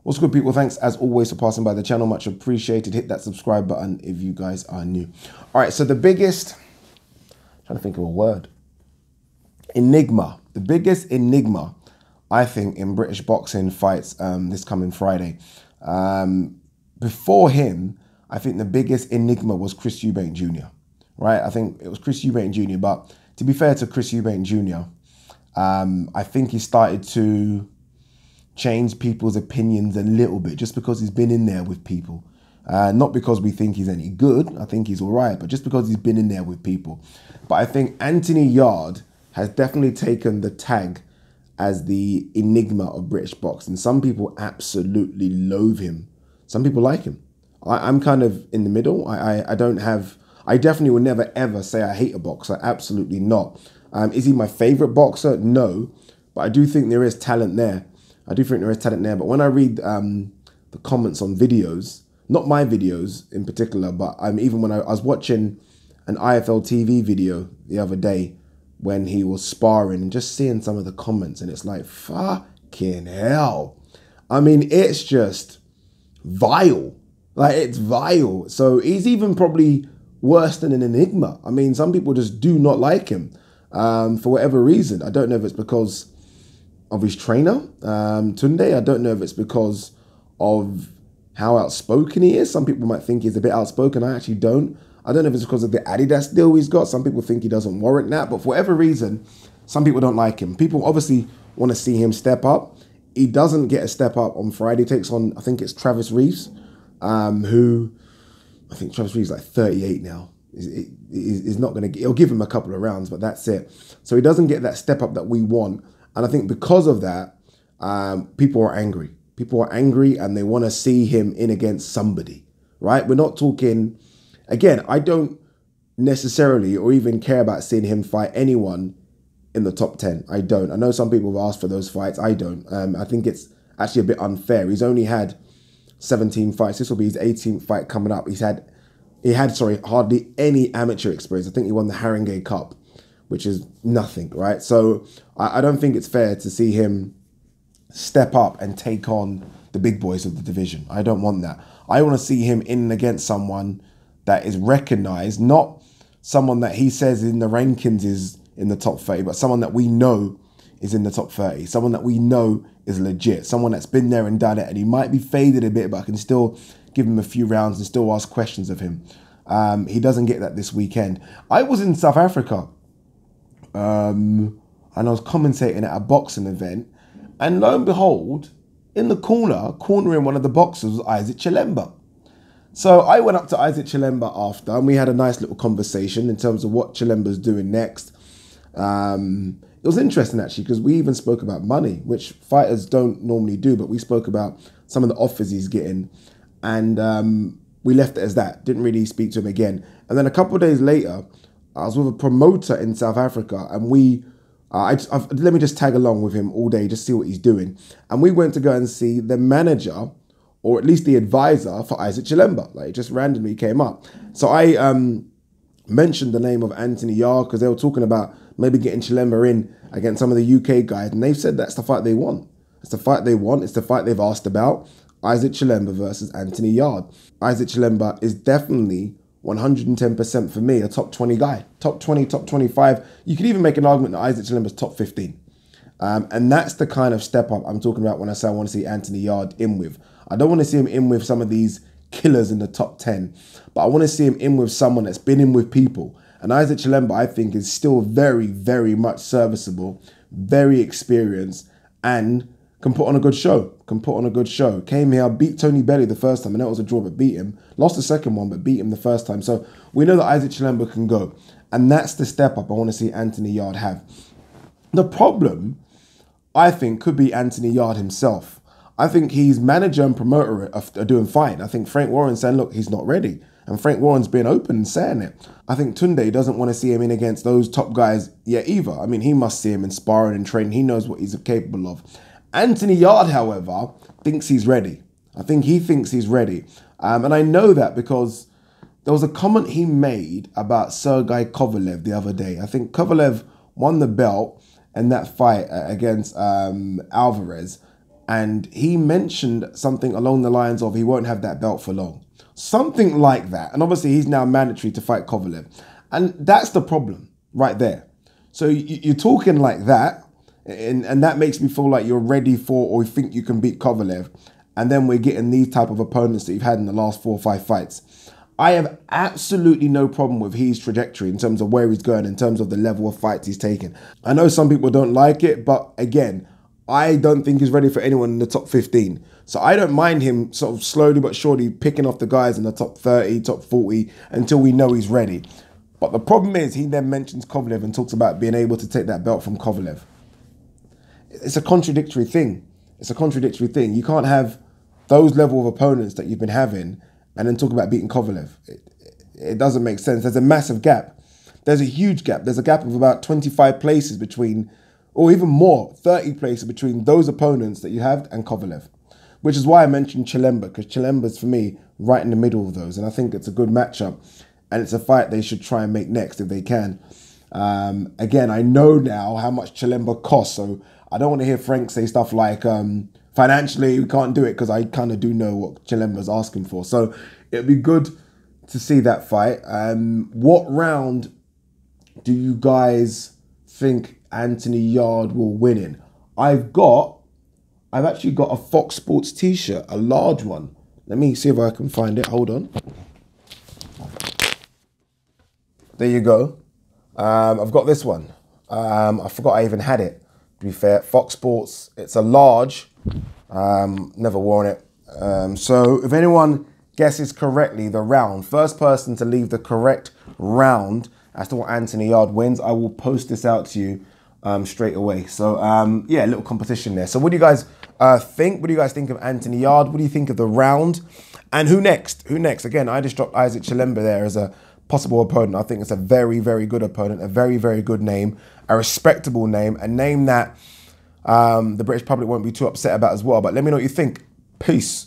What's good, people? Thanks as always for passing by the channel. Much appreciated. Hit that subscribe button if you guys are new. All right, so the biggest, trying to think of a word, enigma. The biggest enigma, I think, in British boxing fights this coming Friday. Before him, I think the biggest enigma was Chris Eubank Jr., right? I think it was Chris Eubank Jr., but to be fair to Chris Eubank Jr., I think he started to change people's opinions a little bit just because he's been in there with people. Not because we think he's any good, I think he's all right, but just because he's been in there with people. But I think Anthony Yarde has definitely taken the tag as the enigma of British boxing. Some people absolutely loathe him. Some people like him. I'm kind of in the middle. I definitely would never ever say I hate a boxer. Absolutely not. Is he my favorite boxer? No, but I do think there is talent there. But when I read the comments on videos, not my videos in particular, but even when I was watching an IFL TV video the other day when he was sparring and just seeing some of the comments, and it's like, fucking hell. I mean, it's just vile. Like, it's vile. So he's even probably worse than an enigma. I mean, some people just do not like him for whatever reason. I don't know if it's because of his trainer, Tunde. I don't know if it's because of how outspoken he is. Some people might think he's a bit outspoken. I actually don't. I don't know if it's because of the Adidas deal he's got. Some people think he doesn't warrant that. But for whatever reason, some people don't like him. People obviously want to see him step up. He doesn't get a step up on Friday. He takes on, I think it's Travis Reeves, who, I think Travis Reeves is like 38 now. He's not going to, he'll give him a couple of rounds, but that's it. So he doesn't get that step up that we want. And I think because of that, people are angry. People are angry and they want to see him in against somebody, right? We're not talking, again, I don't necessarily or even care about seeing him fight anyone in the top 10. I don't. I know some people have asked for those fights. I don't. I think it's actually a bit unfair. He's only had 17 fights. This will be his 18th fight coming up. He had hardly any amateur experience. I think he won the Haringey Cup, which is nothing, right? So I don't think it's fair to see him step up and take on the big boys of the division. I don't want that. I want to see him in against someone that is recognized, not someone that he says in the rankings is in the top 30, but someone that we know is in the top 30, someone that we know is legit, someone that's been there and done it, and he might be faded a bit, but I can still give him a few rounds and still ask questions of him. He doesn't get that this weekend. I was in South Africa, and I was commentating at a boxing event, and lo and behold, in the cornering one of the boxers was Isaac Chilemba. So I went up to Isaac Chilemba after, and we had a nice little conversation in terms of what Chilemba's doing next. It was interesting, actually, because we even spoke about money, which fighters don't normally do, but we spoke about some of the offers he's getting, and we left it as that. Didn't really speak to him again. And then a couple of days later, I was with a promoter in South Africa, and let me just tag along with him all day, just see what he's doing. And we went to go and see the manager, or at least the advisor for Isaac Chilemba. Like, it just randomly came up. So I mentioned the name of Anthony Yarde because they were talking about maybe getting Chilemba in against some of the UK guys, and they've said that's the fight they want. It's the fight they want. It's the fight they've asked about. Isaac Chilemba versus Anthony Yarde. Isaac Chilemba is definitely 110% for me a top 20 guy. Top 20, top 25. You could even make an argument that Isaac Chilemba's top 15. And that's the kind of step up I'm talking about when I say I want to see Anthony Yarde in with. I don't want to see him in with some of these killers in the top 10, but I want to see him in with someone that's been in with people. And Isaac Chilemba, I think, is still very, very much serviceable, very experienced, and can put on a good show. Came here, beat Tony Belly the first time, and that was a draw, but beat him. Lost the second one, but beat him the first time. So we know that Isaac Chilemba can go. And that's the step up I want to see Anthony Yarde have. The problem, I think, could be Anthony Yarde himself. I think his manager and promoter are doing fine. I think Frank Warren's saying, look, he's not ready. And Frank Warren's being open and saying it. I think Tunde doesn't want to see him in against those top guys yet either. I mean, he must see him in sparring and training. He knows what he's capable of. Anthony Yarde, however, thinks he's ready. I think he thinks he's ready. And I know that because there was a comment he made about Sergey Kovalev the other day. I think Kovalev won the belt in that fight against Alvarez. and he mentioned something along the lines of he won't have that belt for long. Something like that. And obviously he's now mandatory to fight Kovalev. And that's the problem right there. So you're talking like that, and that makes me feel like you're ready for, or you think you can beat Kovalev. And then we're getting these type of opponents that you've had in the last 4 or 5 fights. I have absolutely no problem with his trajectory in terms of where he's going, in terms of the level of fights he's taken. I know some people don't like it, but again, I don't think he's ready for anyone in the top 15. So I don't mind him sort of slowly but surely picking off the guys in the top 30, top 40 until we know he's ready. But the problem is he then mentions Kovalev and talks about being able to take that belt from Kovalev. It's a contradictory thing. It's a contradictory thing. You can't have those level of opponents that you've been having and then talk about beating Kovalev. It doesn't make sense. There's a massive gap. There's a huge gap. There's a gap of about 25 places between, or even more, 30 places between those opponents that you have and Kovalev. Which is why I mentioned Chilemba, because Chilemba's, for me, right in the middle of those. And I think it's a good matchup. And it's a fight they should try and make next if they can. Again, I know now how much Chilemba costs, so I don't want to hear Frank say stuff like, financially, we can't do it, because I kind of do know what Chilemba's asking for. So it'd be good to see that fight. What round do you guys think Anthony Yarde will win in? I've actually got a Fox Sports t-shirt, a large one. Let me see if I can find it. Hold on. There you go. I've got this one. I forgot I even had it, to be fair. Fox Sports. It's a large. Never worn it. So if anyone guesses correctly the round, first person to leave the correct round as to what Anthony Yarde wins, I will post this out to you straight away. So yeah, a little competition there. So what do you guys think? What do you guys think of Anthony Yarde? What do you think of the round? And who next? Who next? Again, I just dropped Isaac Chilemba there as a possible opponent. I think it's a very, very good opponent, a very, very good name, a respectable name, a name that the British public won't be too upset about as well. But let me know what you think. Peace.